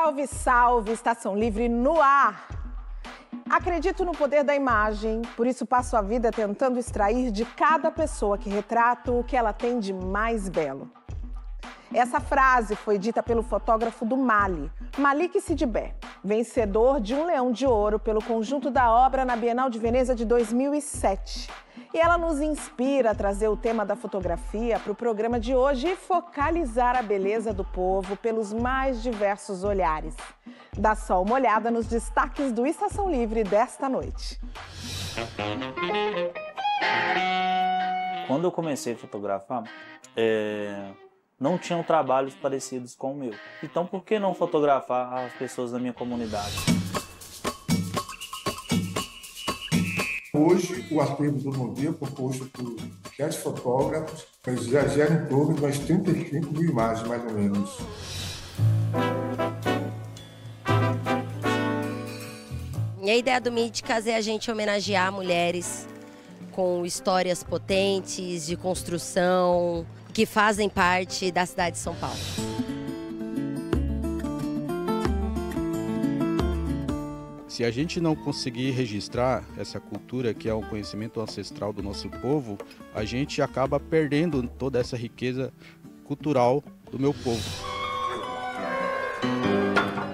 Salve, salve! Estação Livre no ar! Acredito no poder da imagem, por isso passo a vida tentando extrair de cada pessoa que retrato o que ela tem de mais belo. Essa frase foi dita pelo fotógrafo do Mali, Malik Sidibé, vencedor de um Leão de Ouro pelo conjunto da obra na Bienal de Veneza de 2007. E ela nos inspira a trazer o tema da fotografia para o programa de hoje e focalizar a beleza do povo pelos mais diversos olhares. Dá só uma olhada nos destaques do Estação Livre desta noite. Quando eu comecei a fotografar, não tinham trabalhos parecidos com o meu. Então, por que não fotografar as pessoas da minha comunidade? Hoje, o acervo do museu é composto por 7 fotógrafos, mas já gera em torno de umas 35 mil imagens, mais ou menos. E a ideia do Míticas é a gente homenagear mulheres com histórias potentes, de construção, que fazem parte da cidade de São Paulo. Se a gente não conseguir registrar essa cultura, que é um conhecimento ancestral do nosso povo, a gente acaba perdendo toda essa riqueza cultural do meu povo.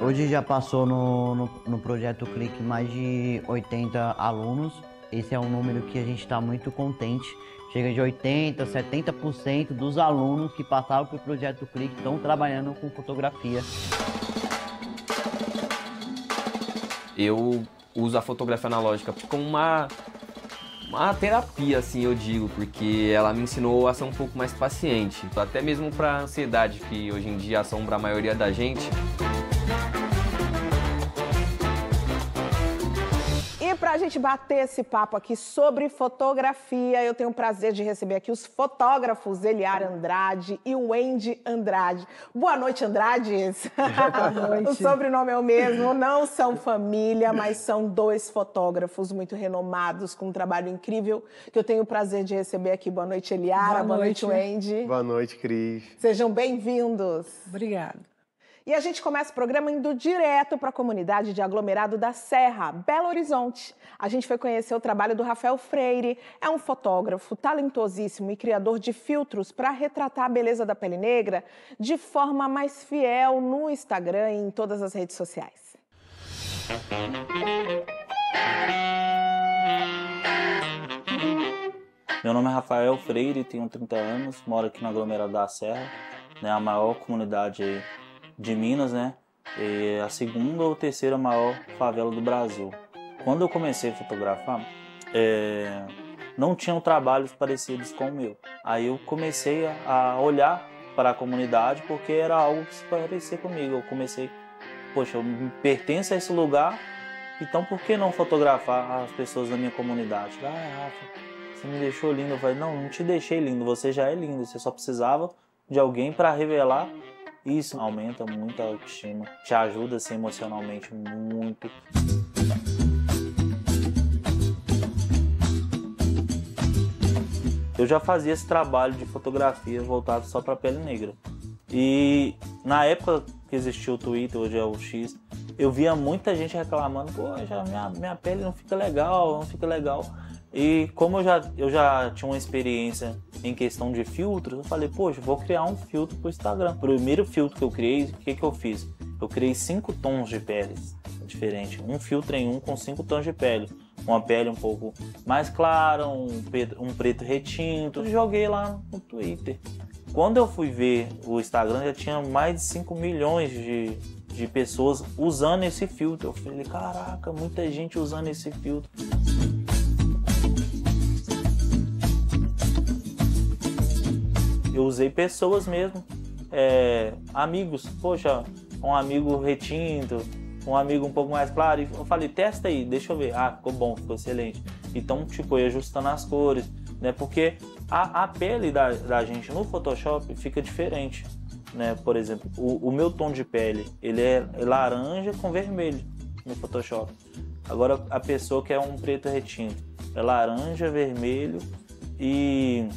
Hoje já passou no projeto Clique mais de 80 alunos. Esse é um número que a gente está muito contente. Chega de 80%, 70% dos alunos que passaram pelo projeto Clique estão trabalhando com fotografia. Eu uso a fotografia analógica como uma terapia, assim, eu digo, porque ela me ensinou a ser um pouco mais paciente. Até mesmo para a ansiedade, que hoje em dia assombra a maioria da gente. E para a gente bater esse papo aqui sobre fotografia, eu tenho o prazer de receber aqui os fotógrafos Eliara Andrade e Wendy Andrade. Boa noite, Andrades. Boa noite. O sobrenome é o mesmo, não são família, mas são dois fotógrafos muito renomados, com um trabalho incrível, que eu tenho o prazer de receber aqui. Boa noite, Eliara. Boa noite, Wendy. Boa noite, Cris. Sejam bem-vindos. Obrigada. E a gente começa o programa indo direto para a comunidade de aglomerado da Serra, Belo Horizonte. A gente foi conhecer o trabalho do Rafael Freire. É um fotógrafo talentosíssimo e criador de filtros para retratar a beleza da pele negra de forma mais fiel no Instagram e em todas as redes sociais. Meu nome é Rafael Freire, tenho 30 anos, moro aqui no aglomerado da Serra, né, a maior comunidade aí de Minas, né? E a segunda ou terceira maior favela do Brasil. Quando eu comecei a fotografar, não tinham trabalhos parecidos com o meu. Aí eu comecei a olhar para a comunidade porque era algo que se parecia comigo. Eu comecei, poxa, eu pertenço a esse lugar, então por que não fotografar as pessoas da minha comunidade? Rafa, você me deixou lindo. Eu falei, não te deixei lindo, você já é lindo, você só precisava de alguém para revelar. Isso aumenta muito a autoestima, te ajuda assim, emocionalmente muito. Eu já fazia esse trabalho de fotografia voltado só para a pele negra. E na época que existia o Twitter, hoje é o X, eu via muita gente reclamando, poxa, minha pele não fica legal. E como eu já tinha uma experiência em questão de filtros, eu falei, poxa, vou criar um filtro para o Instagram. O primeiro filtro que eu criei, o que eu fiz? Eu criei 5 tons de peles diferentes. Um filtro em um com 5 tons de pele. Uma pele um pouco mais clara, um preto retinto. Joguei lá no Twitter. Quando eu fui ver o Instagram, já tinha mais de 5 milhões de pessoas usando esse filtro. Eu falei, caraca, muita gente usando esse filtro. Eu usei pessoas mesmo, amigos, poxa, um amigo retinto, um amigo um pouco mais claro, e eu falei, testa aí, deixa eu ver, ficou bom, ficou excelente. Então, tipo, eu ia ajustando as cores, né, porque a pele da gente no Photoshop fica diferente, né, por exemplo, o meu tom de pele, ele é laranja com vermelho no Photoshop. Agora, a pessoa que é um preto retinto, é laranja, vermelho e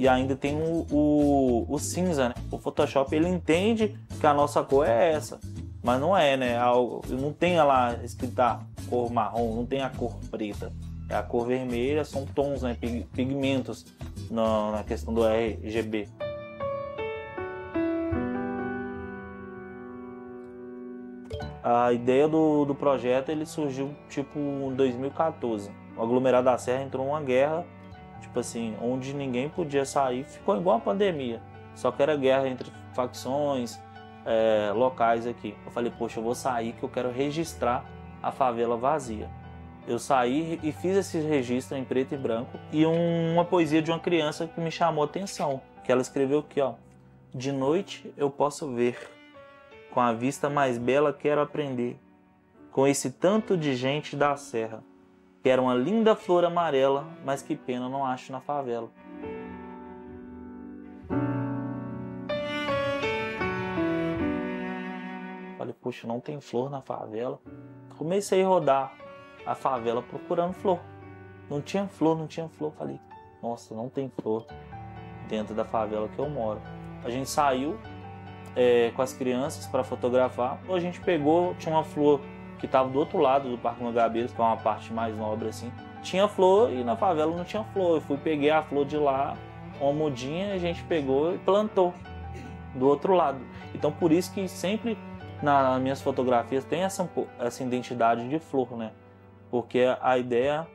ainda tem o cinza, né? O Photoshop, ele entende que a nossa cor é essa. Mas não é, né? Não tem lá escrita cor marrom, não tem a cor preta. É a cor vermelha, são tons, né? Pigmentos na questão do RGB. A ideia do projeto ele surgiu tipo em 2014. O aglomerado da Serra entrou numa guerra, tipo assim, onde ninguém podia sair, ficou igual a pandemia. Só que era guerra entre facções, locais aqui. Eu falei, poxa, eu vou sair que eu quero registrar a favela vazia. Eu saí e fiz esse registro em preto e branco e uma poesia de uma criança que me chamou a atenção, que ela escreveu aqui, ó. De noite eu posso ver, com a vista mais bela quero aprender, com esse tanto de gente da serra. Quero uma linda flor amarela, mas que pena não acho na favela. Falei, poxa, não tem flor na favela. Comecei a rodar a favela procurando flor. Não tinha flor, não tinha flor. Falei, nossa, não tem flor dentro da favela que eu moro. A gente saiu com as crianças para fotografar. A gente pegou, tinha uma flor que estava do outro lado do Parque Mangabeiros, que é uma parte mais nobre assim. Tinha flor e na favela não tinha flor. Eu peguei a flor de lá, uma mudinha, a gente pegou e plantou do outro lado. Então por isso que sempre nas minhas fotografias tem essa identidade de flor, né? Porque a ideia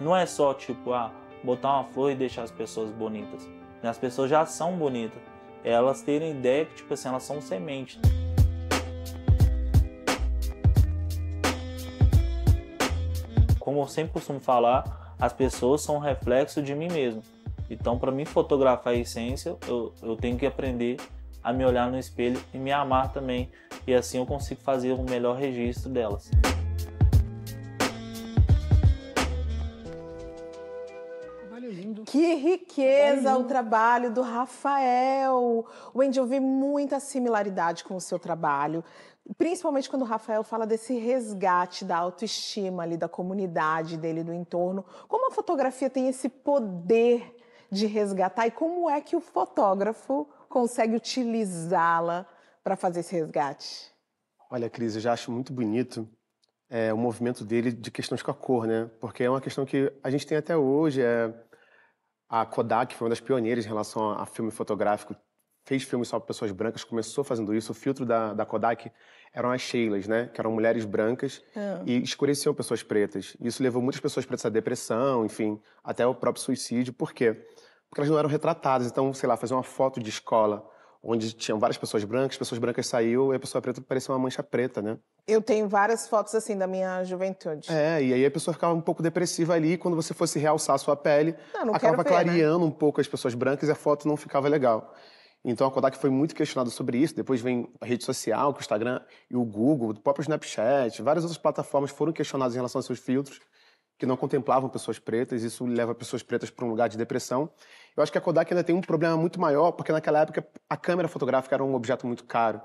não é só tipo, botar uma flor e deixar as pessoas bonitas. As pessoas já são bonitas. Elas terem ideia que tipo assim, elas são sementes. Como eu sempre costumo falar, as pessoas são um reflexo de mim mesmo. Então, para mim fotografar a essência, eu tenho que aprender a me olhar no espelho e me amar também. E assim eu consigo fazer um melhor registro delas. Que riqueza o trabalho do Rafael. Wendy, eu vi muita similaridade com o seu trabalho, principalmente quando o Rafael fala desse resgate da autoestima ali da comunidade dele, do entorno. Como a fotografia tem esse poder de resgatar e como é que o fotógrafo consegue utilizá-la para fazer esse resgate? Olha, Cris, eu já acho muito bonito o movimento dele de questões com a cor, né? Porque é uma questão que a gente tem até hoje. A Kodak foi uma das pioneiras em relação a filme fotográfico, fez filmes só para pessoas brancas, começou fazendo isso. O filtro da Kodak eram as Sheilas, né? Que eram mulheres brancas e escureciam pessoas pretas. Isso levou muitas pessoas pretas à depressão, enfim, até o próprio suicídio. Por quê? Porque elas não eram retratadas. Então, sei lá, fazer uma foto de escola onde tinham várias pessoas brancas saíam e a pessoa preta parecia uma mancha preta, né? Eu tenho várias fotos assim da minha juventude. E aí a pessoa ficava um pouco depressiva ali, quando você fosse realçar a sua pele, acaba clareando um pouco as pessoas brancas e a foto não ficava legal. Então a Kodak foi muito questionada sobre isso. Depois vem a rede social, que o Instagram e o Google, o próprio Snapchat, várias outras plataformas foram questionadas em relação aos seus filtros, que não contemplavam pessoas pretas. Isso leva pessoas pretas para um lugar de depressão. Eu acho que a Kodak ainda tem um problema muito maior, porque naquela época a câmera fotográfica era um objeto muito caro.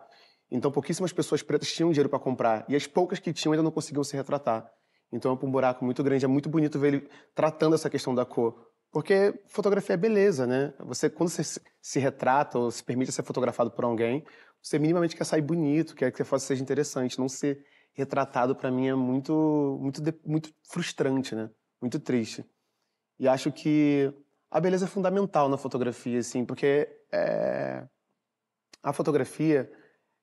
Então pouquíssimas pessoas pretas tinham dinheiro para comprar. E as poucas que tinham ainda não conseguiam se retratar. Então é um buraco muito grande. É muito bonito ver ele tratando essa questão da cor. Porque fotografia é beleza, né? Quando você se retrata ou se permite ser fotografado por alguém, você minimamente quer sair bonito, quer que a foto seja interessante. Não ser retratado, para mim, é muito frustrante, né? Muito triste. E acho que a beleza é fundamental na fotografia, assim, porque a fotografia,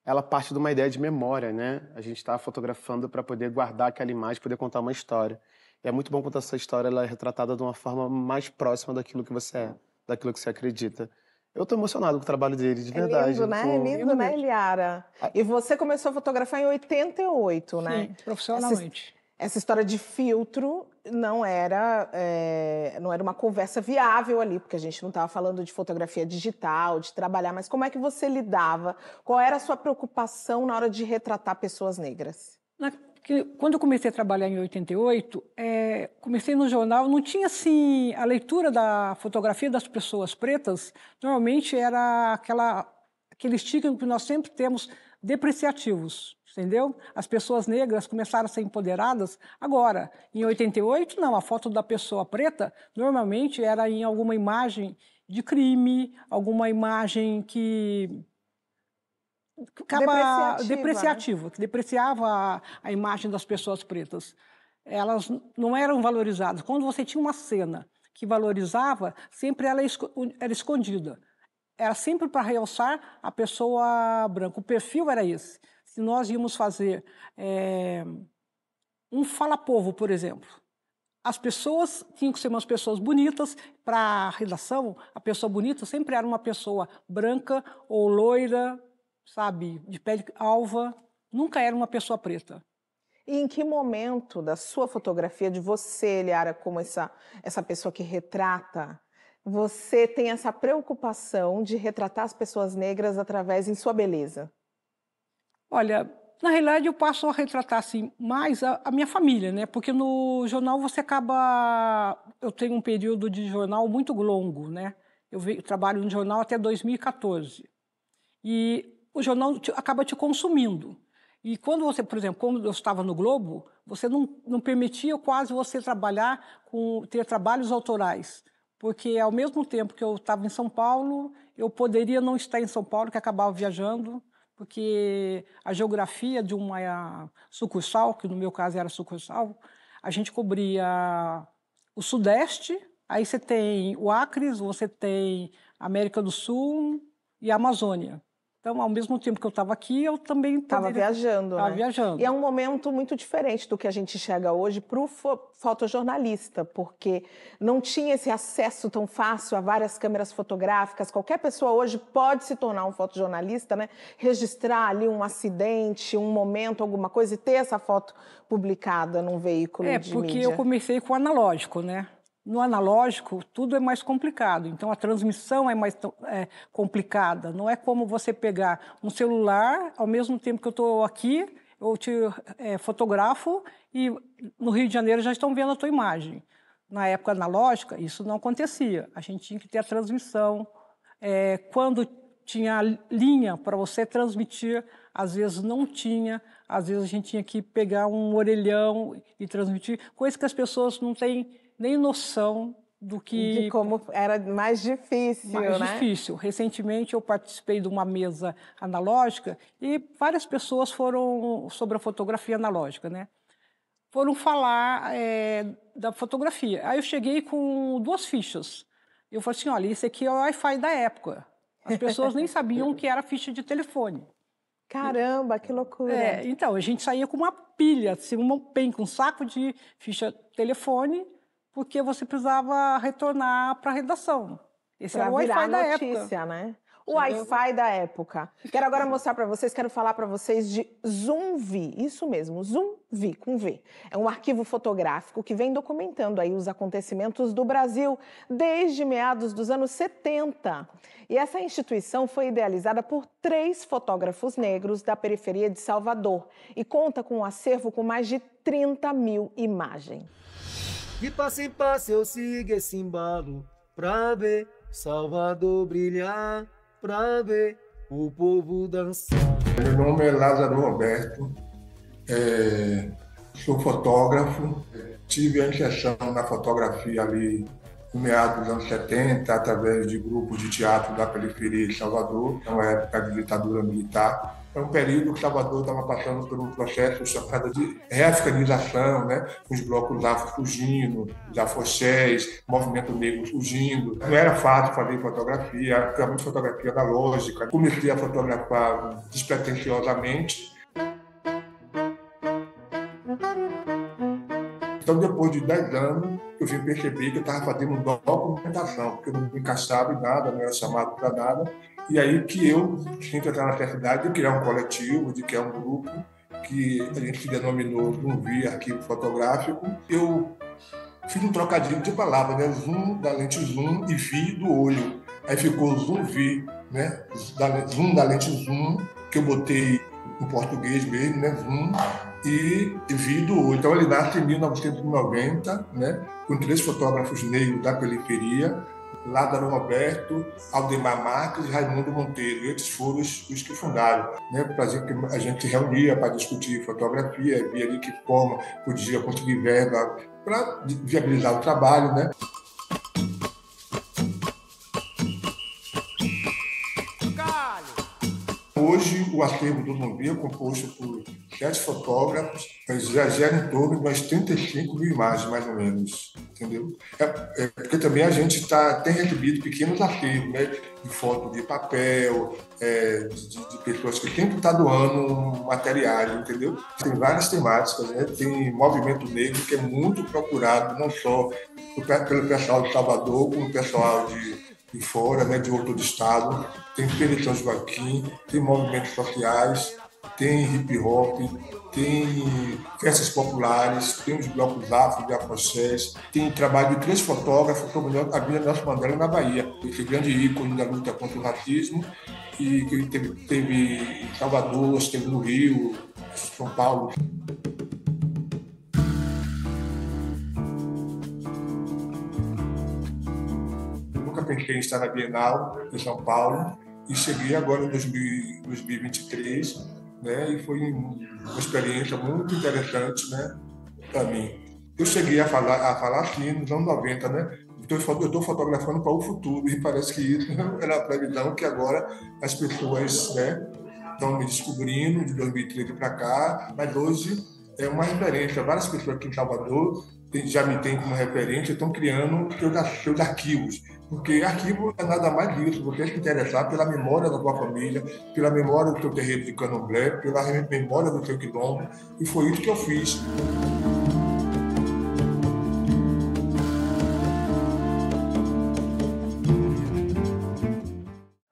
ela parte de uma ideia de memória, né? A gente está fotografando para poder guardar aquela imagem, poder contar uma história. E é muito bom quando essa história ela é retratada de uma forma mais próxima daquilo que você é, daquilo que você acredita. Eu tô emocionado com o trabalho dele, de verdade. Lindo, né? É lindo, né, Eliara? E você começou a fotografar em 88, né? Sim, profissionalmente. Essa história de filtro não era uma conversa viável ali, porque a gente não estava falando de fotografia digital, de trabalhar, mas como é que você lidava? Qual era a sua preocupação na hora de retratar pessoas negras? Quando eu comecei a trabalhar em 88, comecei no jornal, não tinha assim, a leitura da fotografia das pessoas pretas, normalmente era aquele estigma que nós sempre temos, depreciativos, entendeu? As pessoas negras começaram a ser empoderadas agora. Em 88, não, a foto da pessoa preta normalmente era em alguma imagem de crime, alguma imagem depreciativa, que depreciava a imagem das pessoas pretas. Elas não eram valorizadas. Quando você tinha uma cena que valorizava, sempre ela era escondida. Era sempre para realçar a pessoa branca. O perfil era esse. Se nós íamos fazer um fala-povo, por exemplo, as pessoas tinham que ser umas pessoas bonitas. Para a redação, a pessoa bonita sempre era uma pessoa branca ou loira, sabe, de pele alva. Nunca era uma pessoa preta. E em que momento da sua fotografia, de você, Eliara, como essa pessoa que retrata, você tem essa preocupação de retratar as pessoas negras através em sua beleza? Olha, na realidade eu passo a retratar assim, mais a minha família, né? Porque no jornal você acaba... Eu tenho um período de jornal muito longo, né? Eu trabalho no jornal até 2014. E o jornal acaba te consumindo. E quando você, por exemplo, quando eu estava no Globo, você não permitia quase você ter trabalhos autorais. Porque ao mesmo tempo que eu estava em São Paulo, eu poderia não estar em São Paulo, que acabava viajando, porque a geografia de uma sucursal, que no meu caso era sucursal, a gente cobria o Sudeste, aí você tem o Acre, você tem a América do Sul e a Amazônia. Então, ao mesmo tempo que eu estava aqui, eu também estava viajando, né? Viajando. E é um momento muito diferente do que a gente enxerga hoje para o fotojornalista, porque não tinha esse acesso tão fácil a várias câmeras fotográficas. Qualquer pessoa hoje pode se tornar um fotojornalista, né? Registrar ali um acidente, um momento, alguma coisa, e ter essa foto publicada num veículo de mídia. Porque eu comecei com o analógico, né? No analógico, tudo é mais complicado. Então, a transmissão é mais complicada. Não é como você pegar um celular, ao mesmo tempo que eu estou aqui, eu te fotografo e no Rio de Janeiro já estão vendo a tua imagem. Na época analógica, isso não acontecia. A gente tinha que ter a transmissão. Quando tinha linha para você transmitir, às vezes não tinha. Às vezes a gente tinha que pegar um orelhão e transmitir. Coisa que as pessoas não têm nem noção de como era mais difícil, né? Mais difícil. Recentemente eu participei de uma mesa analógica e várias pessoas foram, sobre a fotografia analógica, né? Foram falar da fotografia. Aí eu cheguei com 2 fichas. Eu falei assim, olha, isso aqui é o Wi-Fi da época. As pessoas nem sabiam que era ficha de telefone. Caramba, que loucura! Então, a gente saía com uma pilha, assim, com um saco de ficha telefone, porque você precisava retornar para a redação. Esse era o Wi-Fi da época. Né? O Wi-Fi da época. Quero agora mostrar para vocês, quero falar para vocês de ZoomV. Isso mesmo, ZoomV, com V. É um arquivo fotográfico que vem documentando aí os acontecimentos do Brasil desde meados dos anos 70. E essa instituição foi idealizada por 3 fotógrafos negros da periferia de Salvador e conta com um acervo com mais de 30 mil imagens. De passo em passo eu sigo esse embalo pra ver Salvador brilhar, pra ver o povo dançar. Meu nome é Lázaro Roberto, sou fotógrafo, tive a inserção na fotografia ali no meados dos anos 70, através de grupos de teatro da periferia de Salvador, na época de ditadura militar. É um período que Salvador estava passando por um processo chamado de reafganização, né? Os blocos afro fugindo, os afoxés, o movimento negro fugindo. Não era fácil fazer fotografia, era muito fotografia analógica. Comecei a fotografar despretensiosamente. Então, depois de 10 anos, eu vim perceber que eu estava fazendo documentação, porque eu não me encaixava em nada, não era chamado para nada. E aí que eu sinto essa necessidade de criar um coletivo, de criar um grupo, que a gente se denominou ZoomV, Arquivo Fotográfico. Eu fiz um trocadilho de palavras, né? Zoom da lente zoom e vi do olho. Aí ficou ZoomV, né? Zoom da lente zoom, que eu botei em português mesmo, né? Zoom, e vi do olho. Então ele nasce em 1990, né? Com 3 fotógrafos negros da periferia, Lázaro Roberto, Aldemar Marques e Raimundo Monteiro. Esses foram os que fundaram, né? A gente reunia para discutir fotografia, via de que forma podia conseguir verba para viabilizar o trabalho, né? hoje, o acervo do Nuvem é composto por 7 fotógrafos, mas já gera em torno de umas 35 mil imagens, mais ou menos, entendeu? Porque também a gente tem recebido pequenos acervos, né, de foto de papel, de pessoas que têm que estar doando materiais, entendeu? Tem várias temáticas, né? Tem movimento negro que é muito procurado, não só pelo pessoal de Salvador, como pessoal de fora, né, de outro estado. Tem Feira de São Joaquim, tem movimentos sociais, tem hip hop, tem festas populares, tem os blocos afro, de afrochés, tem trabalho de 3 fotógrafos sobre a Vila Nelson Mandela na Bahia, esse grande ícone da luta contra o racismo, e que teve em Salvador, teve no Rio, São Paulo. Pensei em estar na Bienal de São Paulo e cheguei agora em 2023, né, e foi uma experiência muito interessante, né, para mim. Eu cheguei a falar assim nos anos 90, né, eu estou fotografando para o futuro e parece que isso era a previsão que agora as pessoas, né, estão me descobrindo de 2013 para cá, mas hoje é uma referência. Várias pessoas aqui em Salvador já me têm como referência, estão criando seus arquivos. Porque arquivo é nada mais disso, você se interessar pela memória da sua família, pela memória do seu terreiro de candomblé, pela memória do seu quilombo, e foi isso que eu fiz.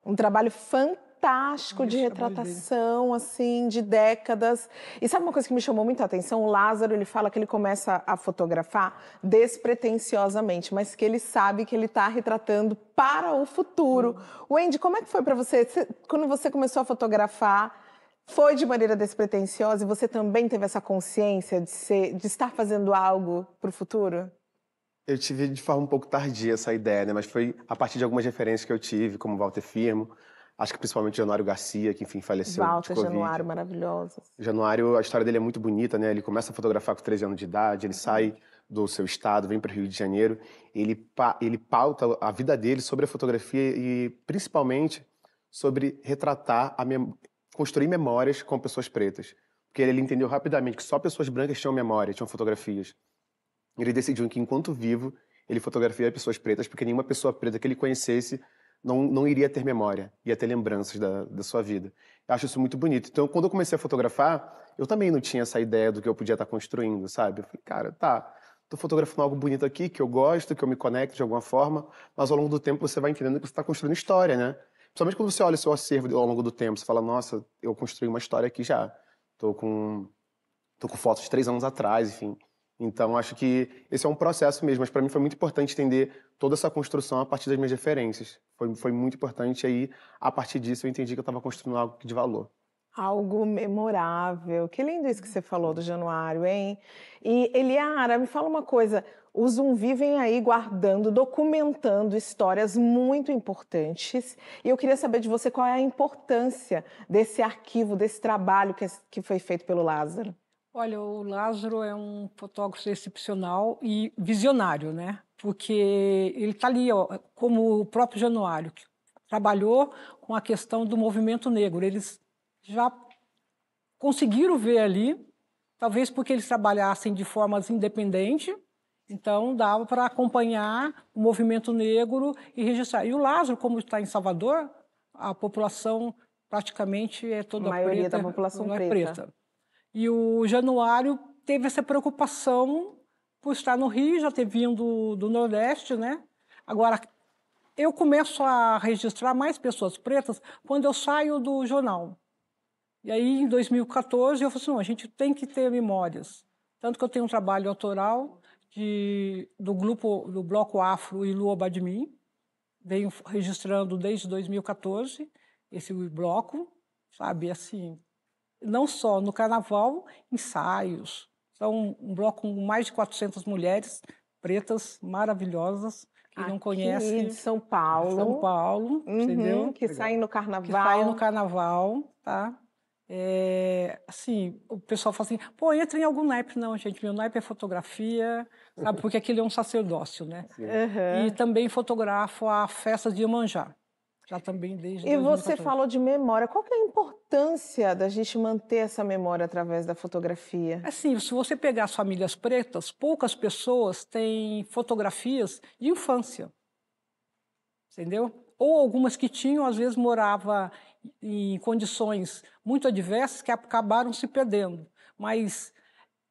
Um trabalho fantástico de retratação, assim, de décadas. E sabe uma coisa que me chamou muita atenção? O Lázaro, ele fala que ele começa a fotografar despretensiosamente, mas que ele sabe que ele está retratando para o futuro. Wendy, como é que foi para você? Quando você começou a fotografar, foi de maneira despretensiosa e você também teve essa consciência de estar fazendo algo para o futuro? Eu tive de forma um pouco tardia essa ideia, né? Mas foi a partir de algumas referências que eu tive, como Walter Firmo, acho que principalmente Januário Garcia, que enfim faleceu Walter, de Covid. Januário, maravilhosos. Januário, a história dele é muito bonita, né? Ele começa a fotografar com 13 anos de idade, ele sai do seu estado, vem para o Rio de Janeiro, ele pauta a vida dele sobre a fotografia e principalmente sobre retratar, construir memórias com pessoas pretas. Porque ele entendeu rapidamente que só pessoas brancas tinham memória, tinham fotografias. Ele decidiu que, enquanto vivo, ele fotografaria pessoas pretas, porque nenhuma pessoa preta que ele conhecesse não iria ter memória, ia ter lembranças da sua vida. Eu acho isso muito bonito. Então, quando eu comecei a fotografar, eu também não tinha essa ideia do que eu podia estar construindo, sabe? Eu falei, cara, tô fotografando algo bonito aqui, que eu gosto, que eu me conecto de alguma forma, mas ao longo do tempo você vai entendendo que você está construindo história, né? Principalmente quando você olha o seu acervo ao longo do tempo, você fala, nossa, eu construí uma história aqui já. Tô com fotos de 3 anos atrás, enfim. Então, acho que esse é um processo mesmo, mas para mim foi muito importante entender toda essa construção a partir das minhas referências. Foi muito importante, aí, a partir disso, eu entendi que eu estava construindo algo de valor. Algo memorável. Que lindo isso que você falou do Januário, hein? E, Eliara, me fala uma coisa, o Zumbi vem aí guardando, documentando histórias muito importantes, e eu queria saber de você qual é a importância desse arquivo, desse trabalho que foi feito pelo Lázaro. Olha, o Lázaro é um fotógrafo excepcional e visionário, né? Porque ele está ali, ó, como o próprio Januário, que trabalhou com a questão do movimento negro. Eles já conseguiram ver ali, talvez porque eles trabalhassem de formas independentes, então dava para acompanhar o movimento negro e registrar. E o Lázaro, como está em Salvador, a população praticamente é toda preta. A maioria da população preta. E o Januário teve essa preocupação por estar no Rio, já ter vindo do Nordeste, né? Agora, eu começo a registrar mais pessoas pretas quando eu saio do jornal. E aí, em 2014, eu falei assim, não, a gente tem que ter memórias. Tanto que eu tenho um trabalho autoral do Bloco Afro e Lua Badmin. Venho registrando desde 2014 esse bloco, sabe, assim... Não só no carnaval, ensaios. São um bloco com mais de 400 mulheres pretas maravilhosas que não conhecem. De São Paulo. São Paulo, entendeu? Que saem no carnaval. Que saem no carnaval, tá? Assim, o pessoal fala assim, pô, entra em algum naipe. Não, gente, meu naipe é fotografia, sabe? Porque aquilo é um sacerdócio, né? E também fotografo a festa de Iemanjá. Já também desde E 2014. você falou de memória. Qual que é a importância da gente manter essa memória através da fotografia? Assim, se você pegar as famílias pretas, poucas pessoas têm fotografias de infância, entendeu? Ou algumas que tinham, às vezes, morava em condições muito adversas que acabaram se perdendo. Mas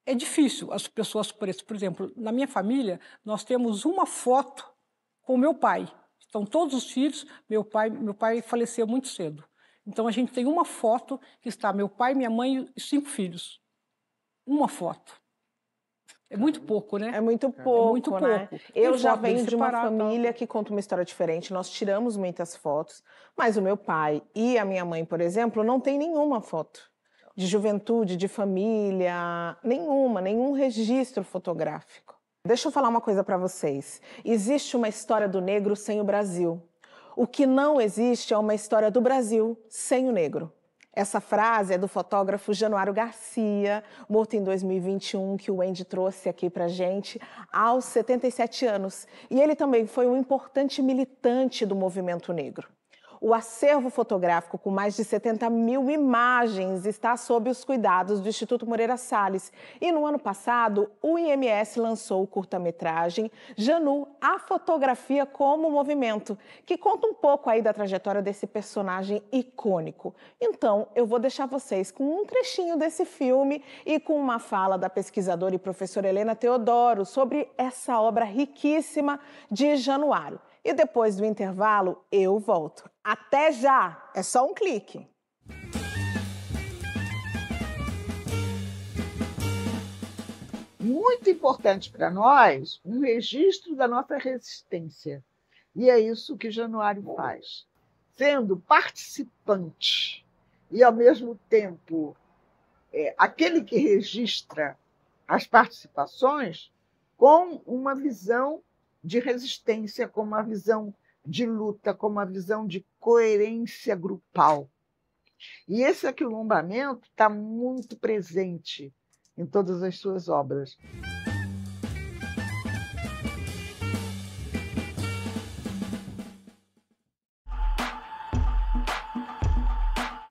é difícil as pessoas pretas. Por exemplo, na minha família, nós temos uma foto com meu pai. Então, todos os filhos, meu pai faleceu muito cedo. Então, a gente tem uma foto que está meu pai, minha mãe e 5 filhos. Uma foto. É muito pouco, né? É muito pouco, muito pouco. né? Eu já foto venho de uma separado, família que conta uma história diferente. Nós tiramos muitas fotos, mas o meu pai e a minha mãe, por exemplo, não tem nenhuma foto de juventude, de família, nenhum registro fotográfico. Deixa eu falar uma coisa para vocês. Existe uma história do negro sem o Brasil. O que não existe é uma história do Brasil sem o negro. Essa frase é do fotógrafo Januário Garcia, morto em 2021, que o Andy trouxe aqui pra gente, aos 77 anos. E ele também foi um importante militante do movimento negro. O acervo fotográfico, com mais de 70 mil imagens, está sob os cuidados do Instituto Moreira Salles. E no ano passado, o IMS lançou o curta-metragem Janu, a fotografia como movimento, que conta um pouco aí da trajetória desse personagem icônico. Então, eu vou deixar vocês com um trechinho desse filme e com uma fala da pesquisadora e professora Helena Teodoro sobre essa obra riquíssima de Januário. E depois do intervalo, eu volto. Até já! É só um clique. Muito importante para nós um registro da nossa resistência. E é isso que Januário faz. Sendo participante e, ao mesmo tempo, aquele que registra as participações com uma visão de resistência, com uma visão de luta, com uma visão de coerência grupal. E esse aquilombamento está muito presente em todas as suas obras.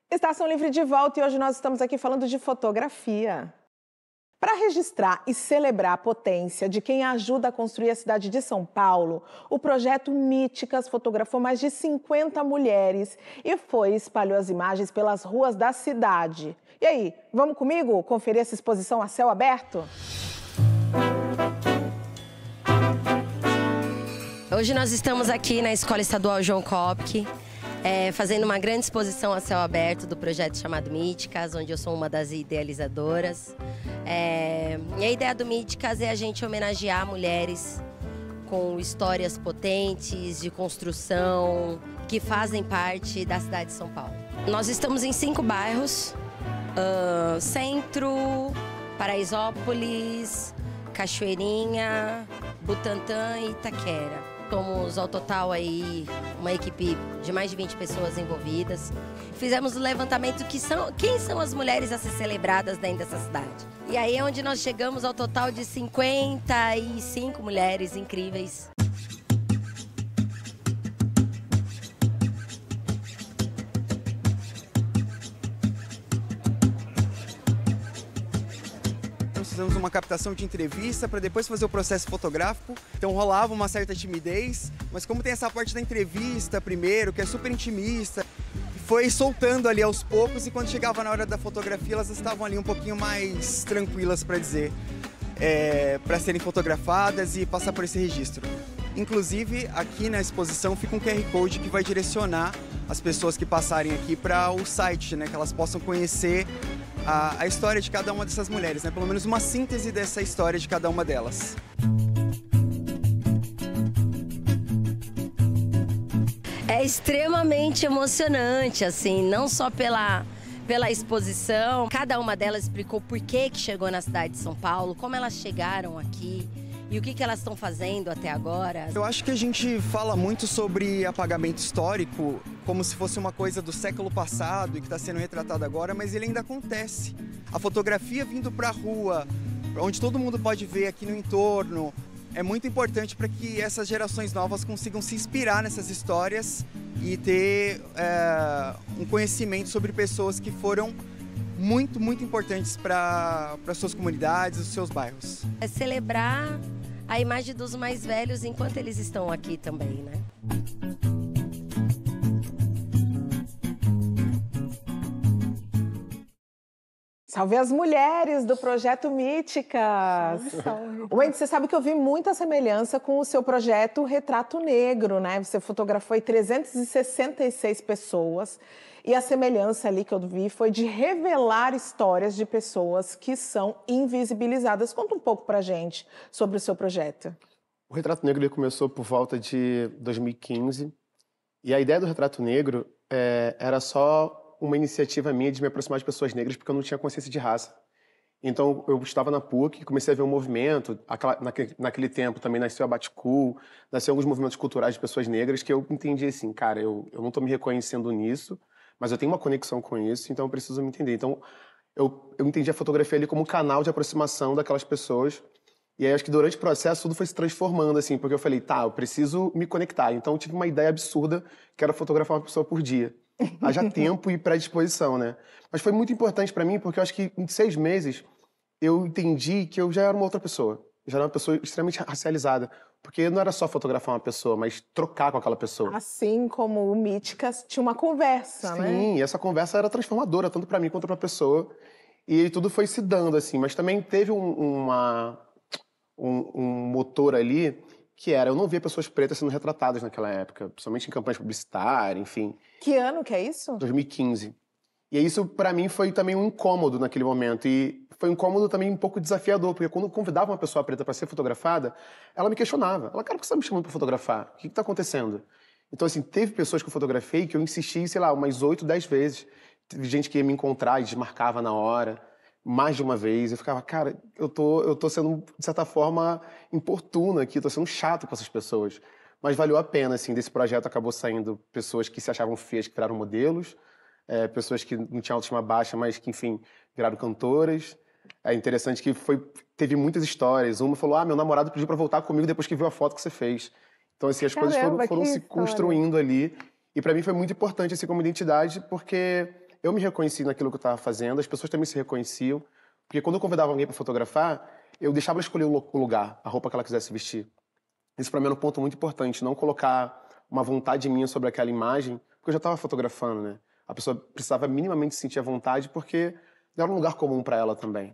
Estação Livre de volta e hoje nós estamos aqui falando de fotografia. Para registrar e celebrar a potência de quem ajuda a construir a cidade de São Paulo, o projeto Míticas fotografou mais de 50 mulheres e espalhou as imagens pelas ruas da cidade. E aí, vamos comigo conferir essa exposição a céu aberto? Hoje nós estamos aqui na Escola Estadual João Kopke, fazendo uma grande exposição a céu aberto do projeto chamado Míticas, onde eu sou uma das idealizadoras. E a ideia do Míticas é a gente homenagear mulheres com histórias potentes, de construção, que fazem parte da cidade de São Paulo. Nós estamos em 5 bairros: Centro, Paraisópolis, Cachoeirinha, Butantã e Itaquera. Somos, ao total, aí, uma equipe de mais de 20 pessoas envolvidas. Fizemos o levantamento quem são as mulheres a ser celebradas dentro dessa cidade. E aí é onde nós chegamos ao total de 55 mulheres incríveis. Fizemos uma captação de entrevista para depois fazer o processo fotográfico, então rolava uma certa timidez, mas como tem essa parte da entrevista primeiro, que é super intimista, foi soltando ali aos poucos e quando chegava na hora da fotografia elas estavam ali um pouquinho mais tranquilas para dizer, para serem fotografadas e passar por esse registro. Inclusive aqui na exposição fica um QR Code que vai direcionar as pessoas que passarem aqui para o site, né, que elas possam conhecer a história de cada uma dessas mulheres, né? Pelo menos uma síntese dessa história de cada uma delas. É extremamente emocionante, assim, não só pela exposição. Cada uma delas explicou por que chegou na cidade de São Paulo, como elas chegaram aqui e o que elas estão fazendo até agora. Eu acho que a gente fala muito sobre apagamento histórico como se fosse uma coisa do século passado e que está sendo retratado agora, mas ele ainda acontece. A fotografia vindo para a rua, onde todo mundo pode ver aqui no entorno, é muito importante para que essas gerações novas consigam se inspirar nessas histórias e ter um conhecimento sobre pessoas que foram muito, muito importantes para as suas comunidades, os seus bairros. É celebrar a imagem dos mais velhos enquanto eles estão aqui também, né? Salve as mulheres do Projeto Míticas! Salve. Wendy, você sabe que eu vi muita semelhança com o seu projeto Retrato Negro, né? Você fotografou 366 pessoas e a semelhança ali que eu vi foi de revelar histórias de pessoas que são invisibilizadas. Conta um pouco pra gente sobre o seu projeto. O Retrato Negro ele começou por volta de 2015 e a ideia do Retrato Negro era só uma iniciativa minha de me aproximar de pessoas negras porque eu não tinha consciência de raça. Então, eu estava na PUC, comecei a ver um movimento, naquele tempo também nasceu a Batcool, nasceu alguns movimentos culturais de pessoas negras que eu entendi assim, cara, eu não estou me reconhecendo nisso, mas eu tenho uma conexão com isso, então eu preciso me entender. Então, eu entendi a fotografia ali como um canal de aproximação daquelas pessoas. E aí, acho que durante o processo, tudo foi se transformando, assim, porque eu falei, tá, eu preciso me conectar. Então, eu tive uma ideia absurda, que era fotografar uma pessoa por dia. Haja tempo e predisposição, né? Mas foi muito importante pra mim, porque eu acho que em 6 meses eu entendi que eu já era uma outra pessoa. Eu já era uma pessoa extremamente racializada. Porque não era só fotografar uma pessoa, mas trocar com aquela pessoa. Assim como o Míticas tinha uma conversa, né? Sim, e essa conversa era transformadora, tanto pra mim quanto pra pessoa. E aí tudo foi se dando, assim. Mas também teve um motor ali, que era, eu não via pessoas pretas sendo retratadas naquela época, principalmente em campanhas publicitárias, enfim. Que ano que é isso? 2015. E isso, pra mim, foi também um incômodo naquele momento. E foi um incômodo também um pouco desafiador, porque quando eu convidava uma pessoa preta para ser fotografada, ela me questionava. Ela, cara, por que você tá me chamando pra fotografar? O que tá acontecendo? Então, assim, teve pessoas que eu fotografei que eu insisti, sei lá, umas 8, 10 vezes. Teve gente que ia me encontrar e desmarcava na hora, mais de uma vez. Eu ficava, cara, eu tô sendo, de certa forma, importuno aqui, tô sendo chato com essas pessoas. Mas valeu a pena, assim, desse projeto acabou saindo pessoas que se achavam feias, que viraram modelos, pessoas que não tinham autoestima baixa, mas que, enfim, viraram cantoras. É interessante que teve muitas histórias. Uma falou, meu namorado pediu pra voltar comigo depois que viu a foto que você fez. Então, assim, as coisas foram se construindo ali. E pra mim foi muito importante, assim, como identidade, porque eu me reconheci naquilo que eu estava fazendo, as pessoas também se reconheciam. Porque quando eu convidava alguém para fotografar, eu deixava ela escolher o lugar, a roupa que ela quisesse vestir. Isso para mim era um ponto muito importante, não colocar uma vontade minha sobre aquela imagem, porque eu já estava fotografando, né? A pessoa precisava minimamente sentir a vontade, porque era um lugar comum para ela também.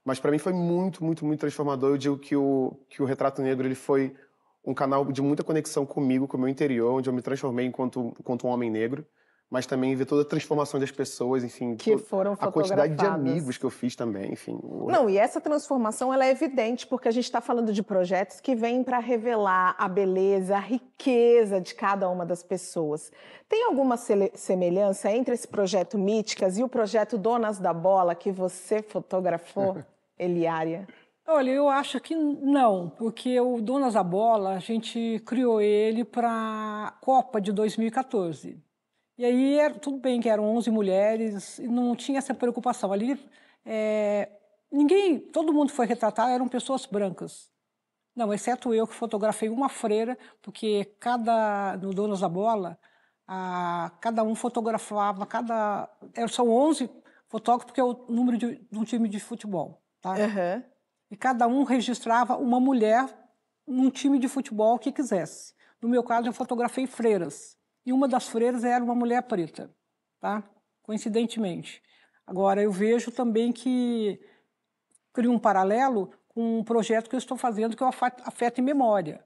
Mas para mim foi muito, muito, muito transformador. Eu digo que o Retrato Negro ele foi um canal de muita conexão comigo, com o meu interior, onde eu me transformei enquanto um homem negro, mas também ver toda a transformação das pessoas, enfim, que foram a quantidade de amigos que eu fiz também, enfim. Não, e essa transformação ela é evidente porque a gente está falando de projetos que vêm para revelar a beleza, a riqueza de cada uma das pessoas. Tem alguma semelhança entre esse projeto Míticas e o projeto Donas da Bola que você fotografou, Eliária? Olha, eu acho que não, porque o Donas da Bola, a gente criou ele para a Copa de 2014. E aí, tudo bem que eram 11 mulheres, e não tinha essa preocupação. Ali, todo mundo foi retratado, eram pessoas brancas. Não, exceto eu, que fotografei uma freira, porque no Donas da Bola, cada um fotografava, são 11 fotógrafos, porque é o número de um time de futebol, tá? Uhum. E cada um registrava uma mulher num time de futebol que quisesse. No meu caso, eu fotografei freiras. E uma das freiras era uma mulher preta, tá? Coincidentemente. Agora, eu vejo também que crio um paralelo com um projeto que eu estou fazendo, que é o Afeto e Memória,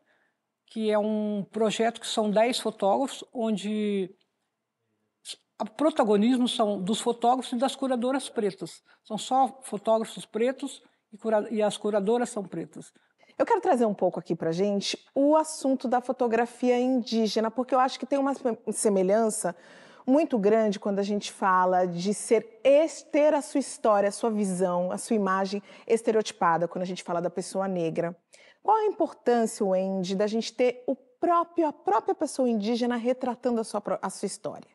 que é um projeto que são 10 fotógrafos, onde o protagonismo são dos fotógrafos e das curadoras pretas. São só fotógrafos pretos e as curadoras são pretas. Eu quero trazer um pouco aqui pra gente o assunto da fotografia indígena, porque eu acho que tem uma semelhança muito grande quando a gente fala de ter a sua história, a sua visão, a sua imagem estereotipada, quando a gente fala da pessoa negra. Qual a importância, Wendy, da gente ter a própria pessoa indígena retratando a sua história?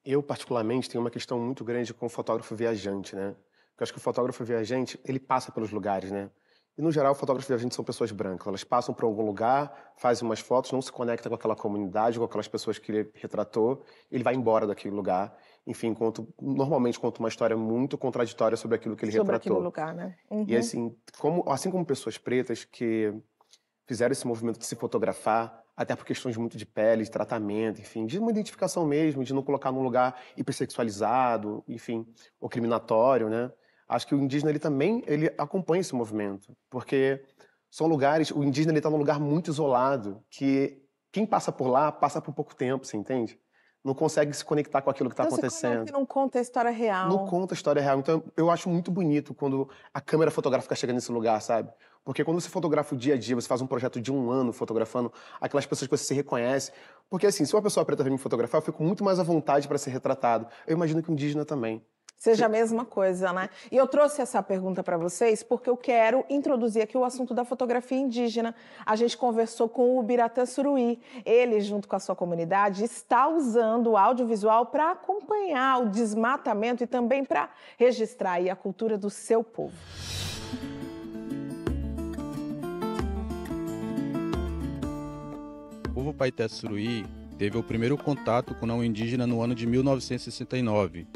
Eu, particularmente, tenho uma questão muito grande com o fotógrafo viajante, né? Porque eu acho que o fotógrafo viajante, ele passa pelos lugares, né? E, no geral, fotógrafos viajantes são pessoas brancas. Elas passam por algum lugar, fazem umas fotos, não se conectam com aquela comunidade, com aquelas pessoas que ele retratou, ele vai embora daquele lugar. Enfim, normalmente conta uma história muito contraditória sobre aquilo que ele retratou. Sobre aquele lugar, né? Uhum. E assim como pessoas pretas que fizeram esse movimento de se fotografar, até por questões muito de pele, de tratamento, enfim, de uma identificação mesmo, de não colocar num lugar hipersexualizado, enfim, ou criminatório, né? Acho que o indígena ele acompanha esse movimento, porque são lugares, o indígena ele está num lugar muito isolado, que quem passa por lá passa por pouco tempo, você entende? Não consegue se conectar com aquilo que está acontecendo. Não conta a história real. Não conta a história real. Então eu acho muito bonito quando a câmera fotográfica chega nesse lugar, sabe? Porque quando você fotografa o dia a dia, você faz um projeto de 1 ano fotografando aquelas pessoas que você se reconhece. Porque assim, se uma pessoa preta vem me fotografar, eu fico muito mais à vontade para ser retratado. Eu imagino que o indígena também. Seja a mesma coisa, né? E eu trouxe essa pergunta para vocês porque eu quero introduzir aqui o assunto da fotografia indígena. A gente conversou com o Biratã Suruí. Ele, junto com a sua comunidade, está usando o audiovisual para acompanhar o desmatamento e também para registrar aí a cultura do seu povo. O povo Paité Suruí teve o primeiro contato com o não indígena no ano de 1969.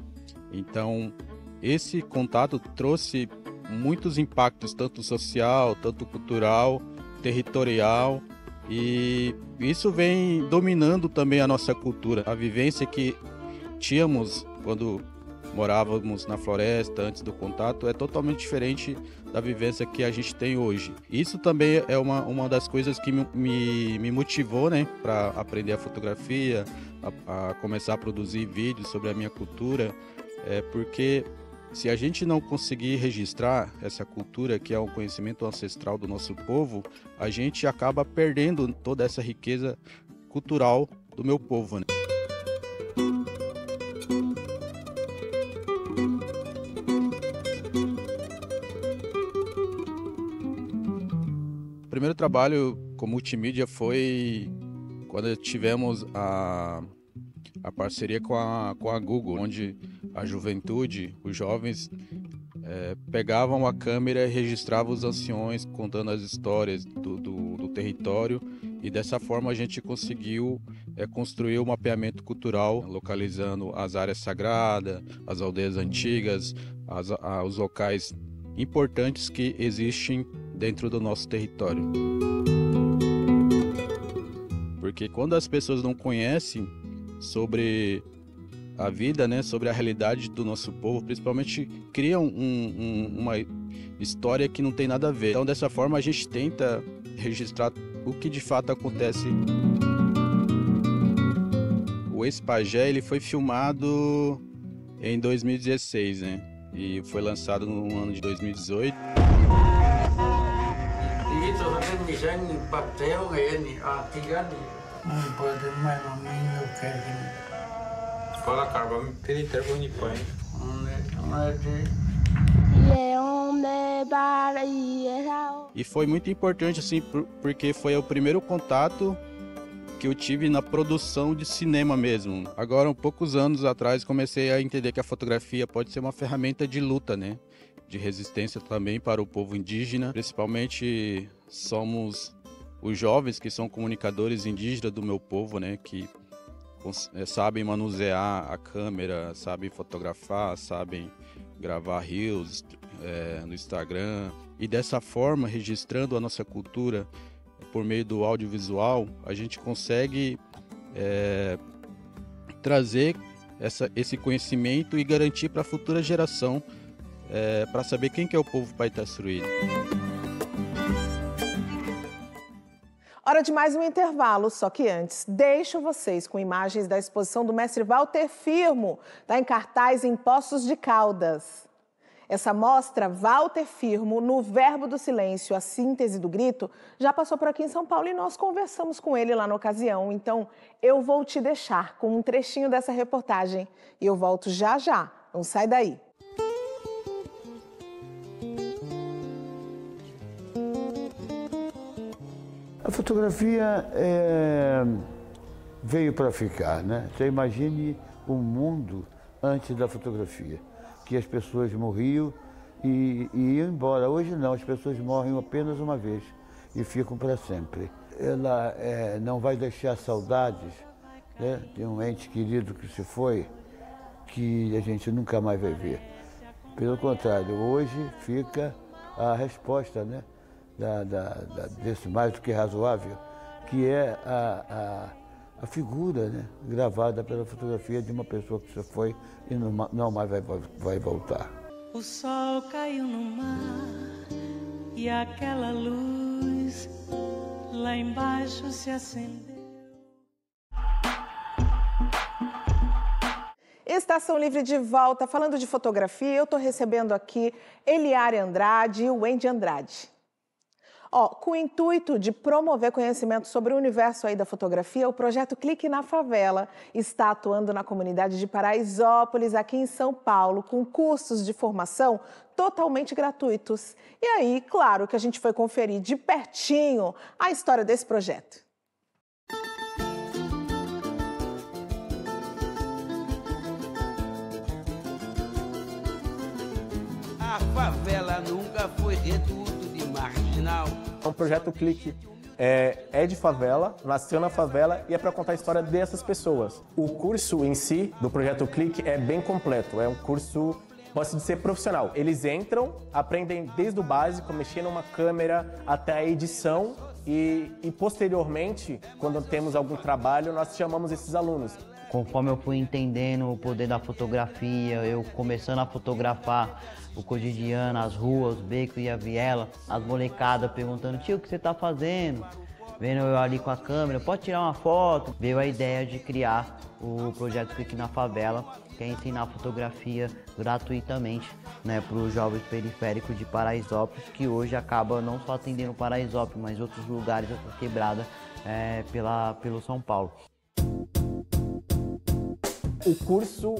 Então, esse contato trouxe muitos impactos, tanto social, tanto cultural, territorial, e isso vem dominando também a nossa cultura. A vivência que tínhamos quando morávamos na floresta antes do contato é totalmente diferente da vivência que a gente tem hoje. Isso também é uma das coisas que me motivou, né, para aprender a fotografia, a começar a produzir vídeos sobre a minha cultura. Porque se a gente não conseguir registrar essa cultura, que é um conhecimento ancestral do nosso povo, a gente acaba perdendo toda essa riqueza cultural do meu povo, né? O primeiro trabalho com multimídia foi quando tivemos a parceria com a Google, onde a juventude, os jovens, pegavam a câmera e registravam os anciões contando as histórias do território, e dessa forma a gente conseguiu construir um mapeamento cultural, localizando as áreas sagradas, as aldeias antigas, os locais importantes que existem dentro do nosso território. Porque quando as pessoas não conhecem sobre a vida, né, sobre a realidade do nosso povo, principalmente criam uma história que não tem nada a ver. Então, dessa forma, a gente tenta registrar o que de fato acontece. O Ex-Pajé, ele foi filmado em 2016, né, e foi lançado no ano de 2018. Fala, cara, vamos ter intervalo pai. E foi muito importante, assim, porque foi o primeiro contato que eu tive na produção de cinema mesmo. Agora, poucos anos atrás, comecei a entender que a fotografia pode ser uma ferramenta de luta, né? De resistência também para o povo indígena. Principalmente somos os jovens que são comunicadores indígenas do meu povo, né? Que sabem manusear a câmera, sabem fotografar, sabem gravar reels no Instagram. E dessa forma, registrando a nossa cultura por meio do audiovisual, a gente consegue trazer esse conhecimento e garantir para a futura geração para saber quem que é o povo Paité Suruí. Hora de mais um intervalo, só que antes, deixo vocês com imagens da exposição do mestre Walter Firmo, está em cartaz em Poços de Caldas. Essa mostra, Walter Firmo, no Verbo do Silêncio, a síntese do grito, já passou por aqui em São Paulo e nós conversamos com ele lá na ocasião. Então, eu vou te deixar com um trechinho dessa reportagem e eu volto já já. Não sai daí. A fotografia veio para ficar, né? Você imagine o mundo antes da fotografia, que as pessoas morriam e iam embora. Hoje não, as pessoas morrem apenas uma vez e ficam para sempre. Ela não vai deixar saudades, né, de um ente querido que se foi, que a gente nunca mais vai ver. Pelo contrário, hoje fica a resposta, né, desse mais do que razoável, que é a figura, né, gravada pela fotografia de uma pessoa que se foi e não mais vai voltar. O sol caiu no mar e aquela luz lá embaixo se acendeu. Estação Livre de volta. Falando de fotografia, eu estou recebendo aqui Eliária Andrade e o Wendy Andrade. Com o intuito de promover conhecimento sobre o universo aí da fotografia, o projeto Clique na Favela está atuando na comunidade de Paraisópolis, aqui em São Paulo, com cursos de formação totalmente gratuitos. E aí, claro que a gente foi conferir de pertinho a história desse projeto. A favela nunca foi reduto de marginal. O projeto Clique é de favela, nasceu na favela e é para contar a história dessas pessoas. O curso em si do projeto Clique é bem completo, é um curso, posso dizer, profissional. Eles entram, aprendem desde o básico, mexer numa câmera até a edição e posteriormente, quando temos algum trabalho, nós chamamos esses alunos. Conforme eu fui entendendo o poder da fotografia, eu começando a fotografar o cotidiano, as ruas, os becos e a viela, as molecadas perguntando: tio, o que você tá fazendo? Vendo eu ali com a câmera, pode tirar uma foto? Veio a ideia de criar o projeto Clique na Favela, que é ensinar fotografia gratuitamente, né, para os jovens periféricos de Paraisópolis, que hoje acaba não só atendendo Paraisópolis, mas outros lugares, outra quebrada pelo São Paulo. O curso,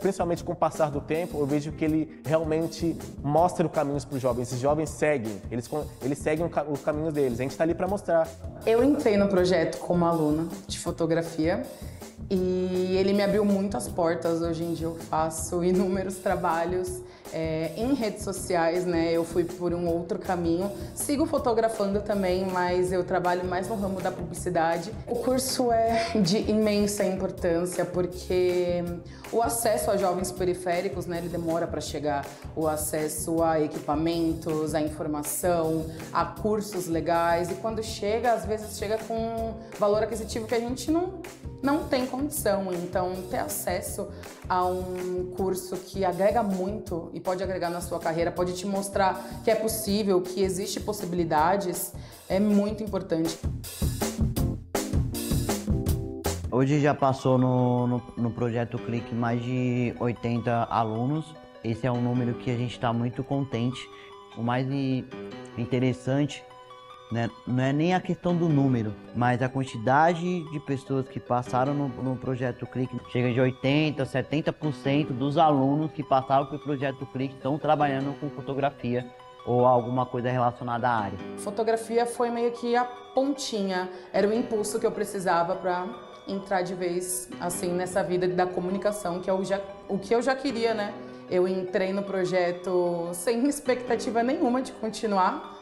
principalmente com o passar do tempo, eu vejo que ele realmente mostra o caminho para os jovens. Esses jovens seguem, eles seguem o caminho deles. A gente está ali para mostrar. Eu entrei no projeto como aluna de fotografia e ele me abriu muitas portas. Hoje em dia eu faço inúmeros trabalhos em redes sociais, né? Eu fui por um outro caminho. Sigo fotografando também, mas eu trabalho mais no ramo da publicidade. O curso é de imensa importância porque o acesso a jovens periféricos, né, ele demora para chegar. O acesso a equipamentos, a informação, a cursos legais. E quando chega, às vezes chega com valor aquisitivo que a gente não tem condição. Então, ter acesso a um curso que agrega muito e pode agregar na sua carreira, pode te mostrar que é possível, que existe possibilidades, é muito importante. Hoje já passou no projeto Clique mais de 80 alunos. Esse é um número que a gente está muito contente. O mais interessante, né, não é nem a questão do número, mas a quantidade de pessoas que passaram no projeto Clique. Chega de 80%, 70% dos alunos que passaram pelo projeto Clique estão trabalhando com fotografia ou alguma coisa relacionada à área. Fotografia foi meio que a pontinha, era o impulso que eu precisava para entrar de vez assim nessa vida da comunicação, que é o que eu já queria, né? Eu entrei no projeto sem expectativa nenhuma de continuar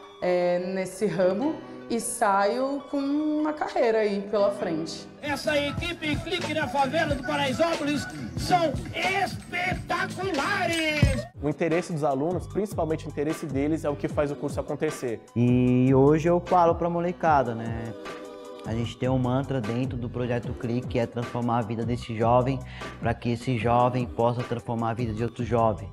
nesse ramo e saio com uma carreira aí pela frente. Essa equipe Clique na Favela do Paraisópolis são espetaculares! O interesse dos alunos, principalmente o interesse deles, é o que faz o curso acontecer. E hoje eu falo pra molecada, né? A gente tem um mantra dentro do projeto Clique, que é transformar a vida desse jovem, para que esse jovem possa transformar a vida de outro jovem.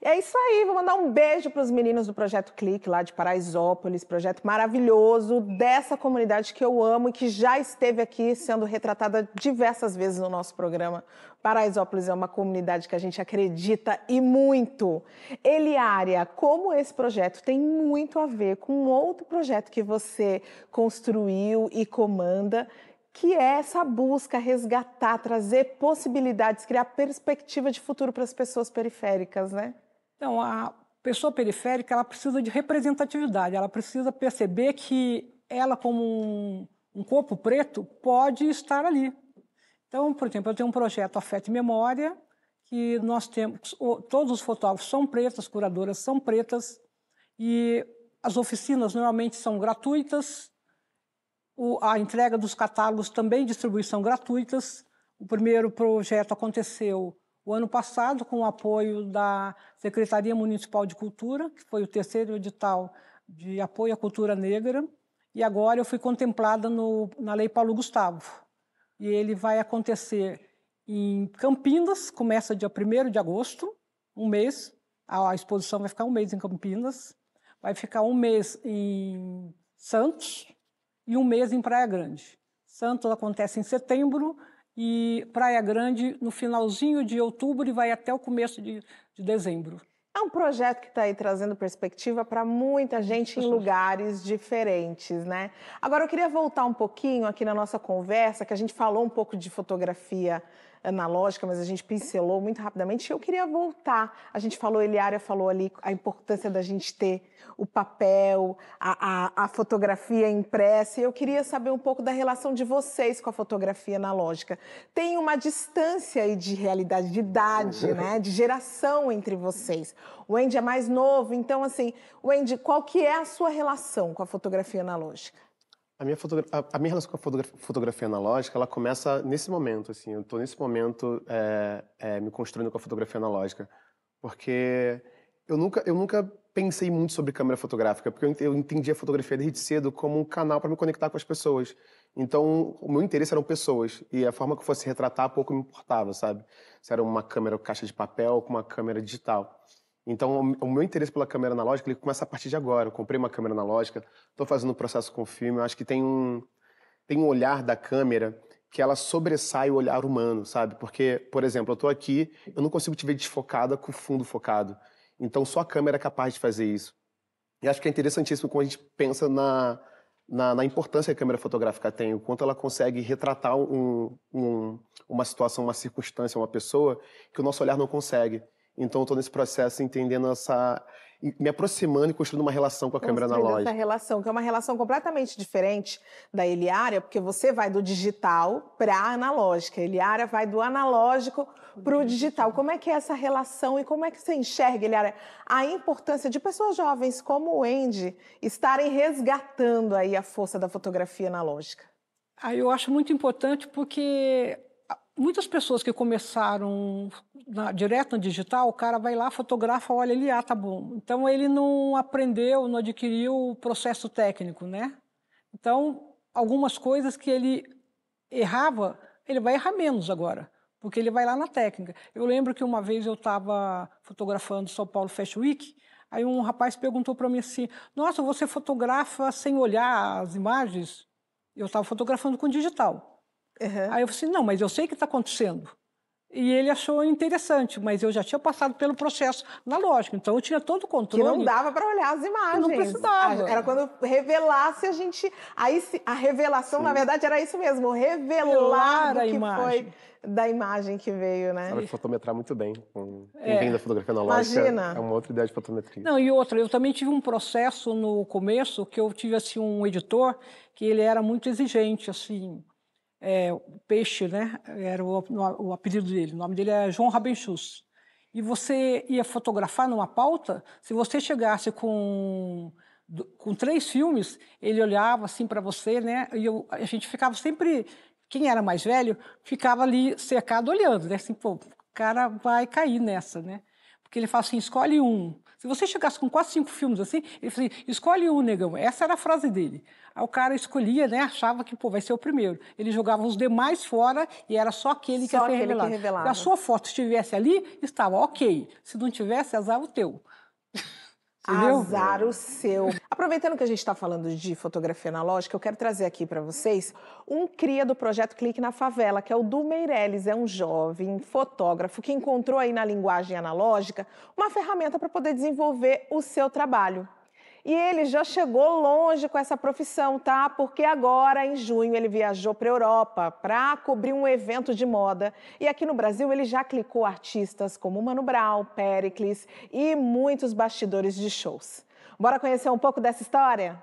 É isso aí, vou mandar um beijo para os meninos do Projeto Clique, lá de Paraisópolis, projeto maravilhoso dessa comunidade que eu amo e que já esteve aqui sendo retratada diversas vezes no nosso programa. Paraisópolis é uma comunidade que a gente acredita e muito. Eliária, como esse projeto tem muito a ver com outro projeto que você construiu e comanda, que é essa busca, resgatar, trazer possibilidades, criar perspectiva de futuro para as pessoas periféricas, né? Então, a pessoa periférica, ela precisa de representatividade, ela precisa perceber que ela, como um corpo preto pode estar ali. Então, por exemplo, eu tenho um projeto Afeto e Memória, que nós temos, todos os fotógrafos são pretos, as curadoras são pretas, e as oficinas normalmente são gratuitas, a entrega dos catálogos também, distribuição gratuitas. O primeiro projeto aconteceu o ano passado, com o apoio da Secretaria Municipal de Cultura, que foi o terceiro edital de apoio à cultura negra, e agora eu fui contemplada na Lei Paulo Gustavo. E ele vai acontecer em Campinas, começa dia 1º de agosto, um mês. A exposição vai ficar um mês em Campinas, vai ficar um mês em Santos e um mês em Praia Grande. Santos acontece em setembro e Praia Grande no finalzinho de outubro e vai até o começo de dezembro. É um projeto que está aí trazendo perspectiva para muita gente em lugares diferentes, né? Agora, eu queria voltar um pouquinho aqui na nossa conversa, que a gente falou um pouco de fotografia analógica, mas a gente pincelou muito rapidamente. Eu queria voltar. A gente falou, Eliária falou ali a importância da gente ter o papel, a fotografia impressa. E eu queria saber um pouco da relação de vocês com a fotografia analógica. Tem uma distância aí de realidade, de idade, né? De geração entre vocês. O Wendy é mais novo, então, assim, Wendy, qual que é a sua relação com a fotografia analógica? A minha relação com a fotografia analógica, ela começa nesse momento, assim, eu estou nesse momento me construindo com a fotografia analógica, porque eu nunca pensei muito sobre câmera fotográfica, porque eu entendi a fotografia desde cedo como um canal para me conectar com as pessoas. Então, o meu interesse eram pessoas, e a forma que eu fosse retratar pouco me importava, sabe? Se era uma câmera caixa de papel ou com uma câmera digital. Então, o meu interesse pela câmera analógica ele começa a partir de agora. Eu comprei uma câmera analógica, estou fazendo um processo com o filme. Eu acho que tem um olhar da câmera que ela sobressai o olhar humano, sabe? Porque, por exemplo, eu estou aqui, eu não consigo te ver desfocada com o fundo focado. Então, só a câmera é capaz de fazer isso. E acho que é interessantíssimo quando a gente pensa na importância que a câmera fotográfica tem, o quanto ela consegue retratar uma situação, uma circunstância, uma pessoa que o nosso olhar não consegue. Então, eu estou nesse processo entendendo me aproximando e construindo uma relação com a câmera analógica. Essa relação, que é uma relação completamente diferente da Eliária, porque você vai do digital para a analógica. A Eliária vai do analógico para o digital. Como é que é essa relação e como é que você enxerga, Eliária, a importância de pessoas jovens como o Wendy estarem resgatando aí a força da fotografia analógica? Eu acho muito importante porque muitas pessoas que começaram direto no digital, o cara vai lá, fotografa, olha, ele tá bom. Então, ele não aprendeu, não adquiriu o processo técnico, né? Então, algumas coisas que ele errava, ele vai errar menos agora, porque ele vai lá na técnica. Eu lembro que uma vez eu estava fotografando São Paulo Fashion Week, aí um rapaz perguntou para mim assim, nossa, você fotografa sem olhar as imagens? Eu estava fotografando com digital. Aí eu falei assim, não, mas eu sei o que está acontecendo. E ele achou interessante, mas eu já tinha passado pelo processo analógico, então eu tinha todo o controle. Que não dava para olhar as imagens. Não precisava. Era quando revelasse a gente... Aí a revelação, na verdade, era isso mesmo, revelar o que foi da imagem que veio, né? Sabe fotometrar muito bem. Quem vem da fotografia analógica, imagina. É uma outra ideia de fotometria. Não, e outra, eu também tive um processo no começo, que eu tive assim, um editor, que ele era muito exigente, assim... o Peixe, né? Era o apelido dele. O nome dele é João Rabenchus. E você ia fotografar numa pauta, se você chegasse com 3 filmes, ele olhava assim para você, né? E a gente ficava sempre... Quem era mais velho ficava ali cercado olhando, né? Assim, pô, o cara vai cair nessa, né? Porque ele fala assim, escolhe um. Se você chegasse com 4, 5 filmes assim, ele falou assim, escolhe um, negão. Essa era a frase dele. Aí o cara escolhia, né? Achava que, pô, vai ser o primeiro. Ele jogava os demais fora e era só aquele que ia ser revelado. Se a sua foto estivesse ali, estava ok. Se não tivesse, azar o teu. Entendeu? Azar o seu. Aproveitando que a gente está falando de fotografia analógica, eu quero trazer aqui para vocês um cria do projeto Clique na Favela, que é o Du Meirelles. É um jovem fotógrafo que encontrou aí na linguagem analógica uma ferramenta para poder desenvolver o seu trabalho. E ele já chegou longe com essa profissão, tá? Porque agora, em junho, ele viajou para a Europa para cobrir um evento de moda. E aqui no Brasil, ele já clicou artistas como Mano Brown, Péricles e muitos bastidores de shows. Bora conhecer um pouco dessa história?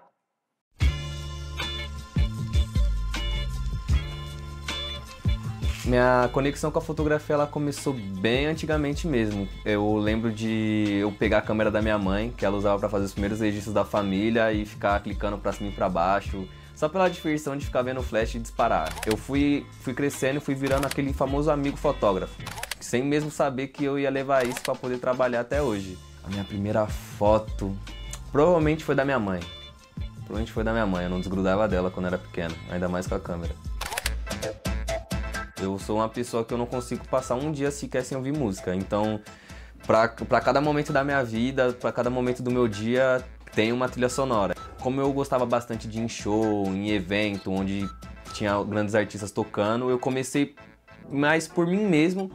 Minha conexão com a fotografia ela começou bem antigamente mesmo. Eu lembro de eu pegar a câmera da minha mãe, que ela usava para fazer os primeiros registros da família e ficar clicando para cima e para baixo, só pela diversão de ficar vendo o flash e disparar. Eu fui crescendo e fui virando aquele famoso amigo fotógrafo, sem mesmo saber que eu ia levar isso para poder trabalhar até hoje. A minha primeira foto provavelmente foi da minha mãe. Eu não desgrudava dela quando era pequeno, ainda mais com a câmera. Eu sou uma pessoa que eu não consigo passar um dia sequer sem ouvir música, então pra cada momento da minha vida, pra cada momento do meu dia, tem uma trilha sonora. Como eu gostava bastante de ir em show, em evento, onde tinha grandes artistas tocando, eu comecei mais por mim mesmo,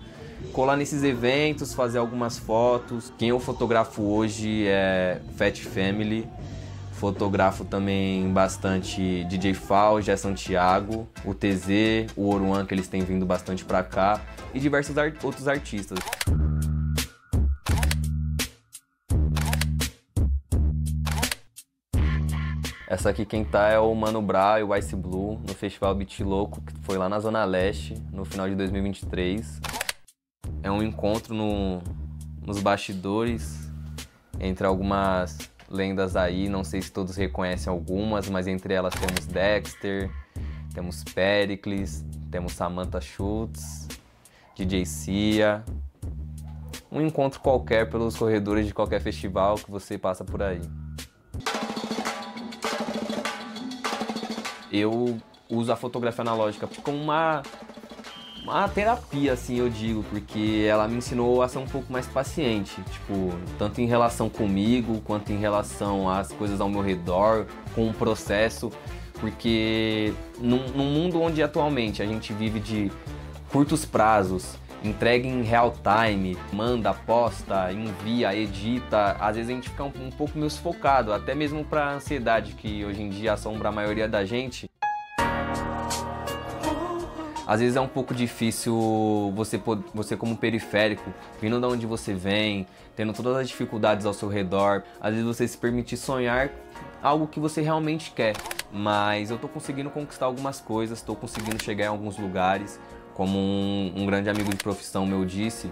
colar nesses eventos, fazer algumas fotos. Quem eu fotografo hoje é Fat Family. Fotografo também bastante DJ Fal, Jé Santiago, o TZ, o Oruan, que eles têm vindo bastante pra cá, e diversos outros artistas. Essa aqui quem tá é o Mano Brown e o Ice Blue, no Festival Beat Louco, que foi lá na Zona Leste, no final de 2023. É um encontro nos bastidores, entre algumas lendas aí, não sei se todos reconhecem algumas, mas entre elas temos Dexter, temos Pericles, temos Samantha Schultz, DJ Cia. Um encontro qualquer pelos corredores de qualquer festival que você passa por aí. Eu uso a fotografia analógica como uma terapia, assim, eu digo, porque ela me ensinou a ser um pouco mais paciente, tipo, tanto em relação comigo, quanto em relação às coisas ao meu redor, com o processo, porque num mundo onde atualmente a gente vive de curtos prazos, entrega em real time, manda, posta, envia, edita, às vezes a gente fica um pouco meio sufocado, até mesmo para a ansiedade que hoje em dia assombra a maioria da gente. Às vezes é um pouco difícil você como periférico, vindo de onde você vem, tendo todas as dificuldades ao seu redor, às vezes você se permitir sonhar algo que você realmente quer. Mas eu tô conseguindo conquistar algumas coisas, tô conseguindo chegar em alguns lugares, como um grande amigo de profissão meu disse,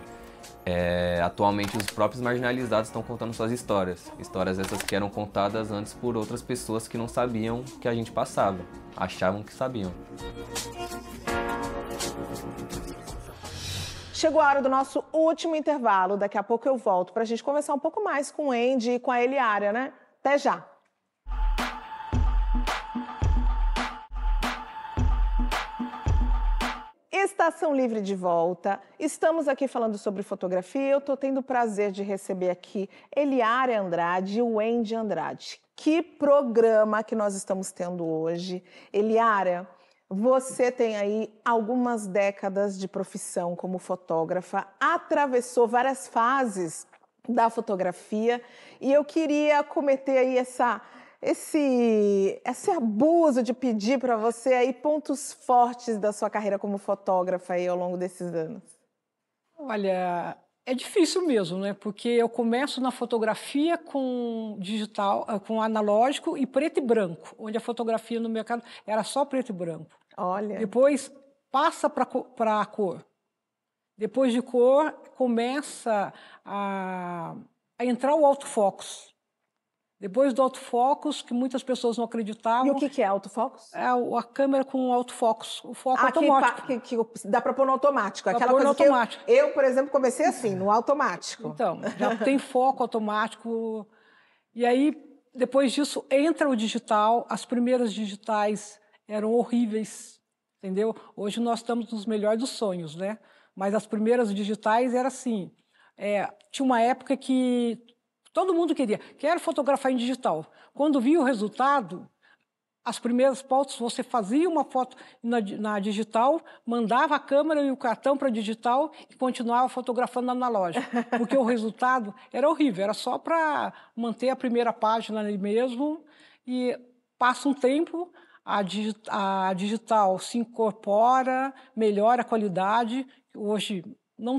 atualmente os próprios marginalizados estão contando suas histórias. Histórias essas que eram contadas antes por outras pessoas que não sabiam que a gente passava, achavam que sabiam. Chegou a hora do nosso último intervalo. Daqui a pouco eu volto para a gente conversar um pouco mais com o Andy e com a Eliária, né? Até já! Estação Livre de volta. Estamos aqui falando sobre fotografia. Eu estou tendo o prazer de receber aqui Eliária Andrade e o Andy Andrade. Que programa que nós estamos tendo hoje. Eliária, você tem aí algumas décadas de profissão como fotógrafa, atravessou várias fases da fotografia e eu queria cometer aí esse abuso de pedir para você aí pontos fortes da sua carreira como fotógrafa aí ao longo desses anos. Olha, é difícil mesmo, né? Porque eu começo na fotografia com digital, com analógico e preto e branco, onde a fotografia no mercado era só preto e branco. Olha. Depois passa para a cor. Depois de cor, começa a entrar o autofocus. Depois do autofocus, que muitas pessoas não acreditavam... E o que é autofocus? É a câmera com autofocus, o foco automático. Que dá para pôr no automático. Dá aquela pôr coisa no automático. Eu, por exemplo, comecei assim, no automático. Então, já tem foco automático. E aí, depois disso, entra o digital. As primeiras digitais eram horríveis, entendeu? Hoje nós estamos nos melhores dos sonhos, né? Mas as primeiras digitais era assim. Tinha uma época que todo mundo quero fotografar em digital. Quando via o resultado, as primeiras fotos, você fazia uma foto na digital, mandava a câmera e o cartão para digital e continuava fotografando na analógica. Porque o resultado era horrível, era só para manter a primeira página ali mesmo. E passa um tempo, a digital se incorpora, melhora a qualidade. Hoje não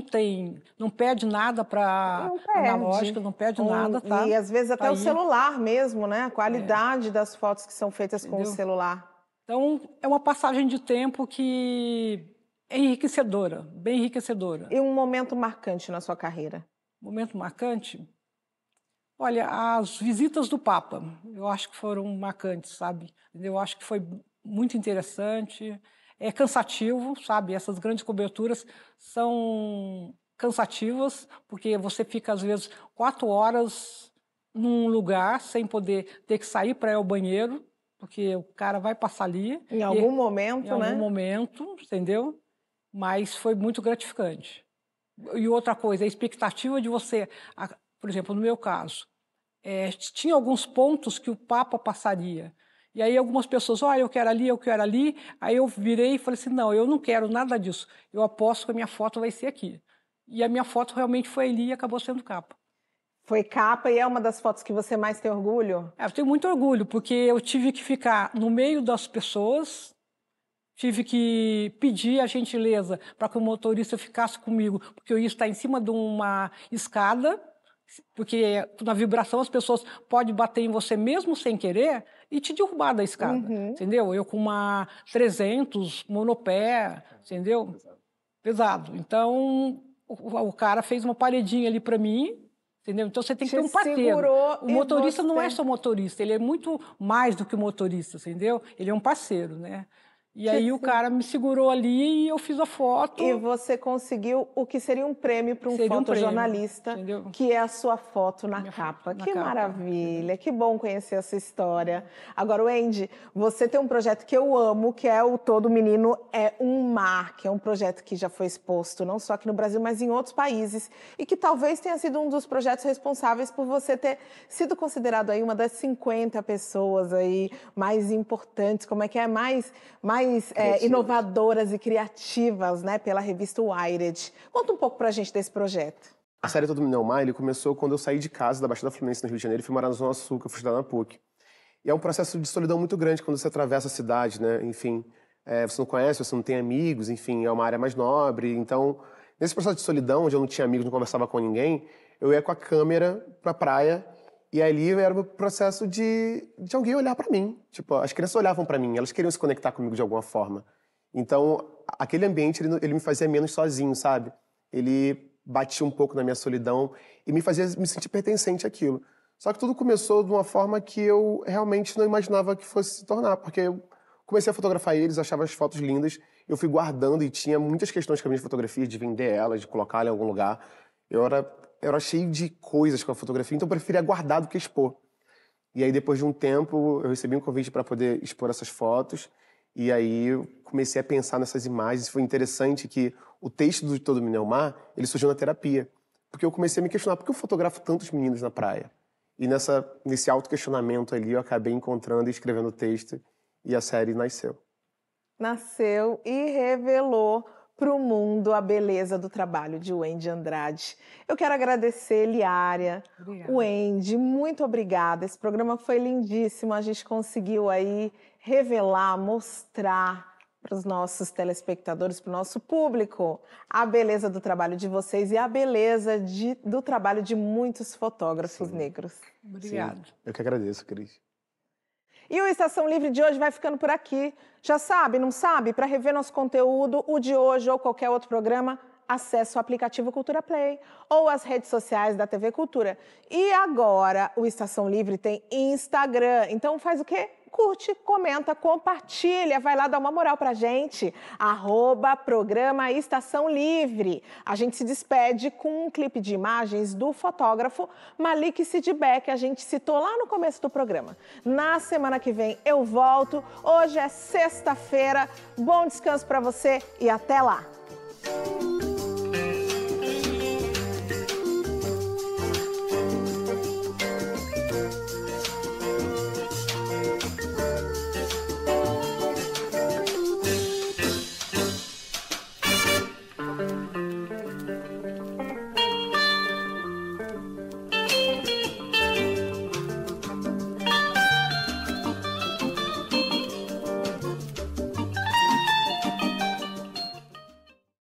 pede nada para analógica, não pede nada, tá? E às vezes até tá o celular mesmo, né? A qualidade das fotos que são feitas com o celular. Então, é uma passagem de tempo que É enriquecedora, bem enriquecedora. E um momento marcante na sua carreira? Momento marcante? Olha, as visitas do Papa, eu acho que foram marcantes, sabe? Eu acho que foi muito interessante. É cansativo, sabe? Essas grandes coberturas são cansativas, porque você fica, às vezes, 4 horas num lugar sem poder ter que sair para ir ao banheiro, porque o cara vai passar ali. Em algum momento, né? Em algum momento, entendeu? Mas foi muito gratificante. E outra coisa, a expectativa de você... Por exemplo, no meu caso, tinha alguns pontos que o Papa passaria. E aí algumas pessoas, olha, eu quero ali, eu quero ali. Aí eu virei e falei assim, não, eu não quero nada disso. Eu aposto que a minha foto vai ser aqui. E a minha foto realmente foi ali e acabou sendo capa. Foi capa e é uma das fotos que você mais tem orgulho? Eu tenho muito orgulho, porque eu tive que ficar no meio das pessoas, tive que pedir a gentileza para que o motorista ficasse comigo, porque eu ia estar em cima de uma escada, porque na vibração as pessoas podem bater em você mesmo sem querer e te derrubar da escada, entendeu? Eu com uma 300, monopé, entendeu? Pesado. Então, o cara fez uma paredinha ali para mim, entendeu? Então você tem que ter um parceiro. O motorista não é só motorista, ele é muito mais do que motorista, entendeu? Ele é um parceiro, né? E aí o cara me segurou ali e eu fiz a foto. E você conseguiu o que seria um prêmio para um fotojornalista, que é a sua foto na capa. Que maravilha, que bom conhecer essa história. Agora, Wendy, você tem um projeto que eu amo, que é o Todo Menino é um Mar, que é um projeto que já foi exposto não só aqui no Brasil, mas em outros países, e que talvez tenha sido um dos projetos responsáveis por você ter sido considerado aí uma das 50 pessoas aí mais importantes, como é que é, mais inovadoras e criativas, né, pela revista Wired. Conta um pouco pra gente desse projeto. A série Todo Menino é um Mar, ele começou quando eu saí de casa da Baixada Fluminense, no Rio de Janeiro, e fui morar na Zona Sul, que eu fui estudar na PUC. E é um processo de solidão muito grande quando você atravessa a cidade, né? Enfim, você não conhece, você não tem amigos, enfim, é uma área mais nobre. Então, nesse processo de solidão, onde eu não tinha amigos, não conversava com ninguém, eu ia com a câmera pra praia. E ali era o processo de alguém olhar para mim. Tipo, as crianças olhavam para mim, elas queriam se conectar comigo de alguma forma. Então, aquele ambiente, ele me fazia menos sozinho, sabe? Ele batia um pouco na minha solidão e me fazia me sentir pertencente àquilo. Só que tudo começou de uma forma que eu realmente não imaginava que fosse se tornar, porque eu comecei a fotografar eles, achava as fotos lindas, eu fui guardando e tinha muitas questões com as minhas fotografias, de vender elas, de colocá-las em algum lugar. Eu era cheio de coisas com a fotografia, então eu preferia guardar do que expor. E aí, depois de um tempo, eu recebi um convite para poder expor essas fotos, e aí eu comecei a pensar nessas imagens. Foi interessante que o texto do Todo Menino é um Mar, ele surgiu na terapia, porque eu comecei a me questionar, por que eu fotografo tantos meninos na praia? E nesse autoquestionamento ali, eu acabei encontrando e escrevendo o texto, e a série nasceu. Nasceu e revelou para o mundo a beleza do trabalho de Wendy Andrade. Eu quero agradecer, Liária, Wendy, muito obrigada. Esse programa foi lindíssimo, a gente conseguiu aí revelar, mostrar para os nossos telespectadores, para o nosso público, a beleza do trabalho de vocês e a beleza do trabalho de muitos fotógrafos negros. Obrigada. Eu que agradeço, Cris. E o Estação Livre de hoje vai ficando por aqui. Já sabe, não sabe? Para rever nosso conteúdo, o de hoje ou qualquer outro programa, acesse o aplicativo Cultura Play ou as redes sociais da TV Cultura. E agora o Estação Livre tem Instagram. Então faz o quê? Curte, comenta, compartilha, vai lá dar uma moral pra gente. @programa Estação Livre. A gente se despede com um clipe de imagens do fotógrafo Malik Sidibé, que a gente citou lá no começo do programa. Na semana que vem eu volto. Hoje é sexta-feira. Bom descanso pra você e até lá.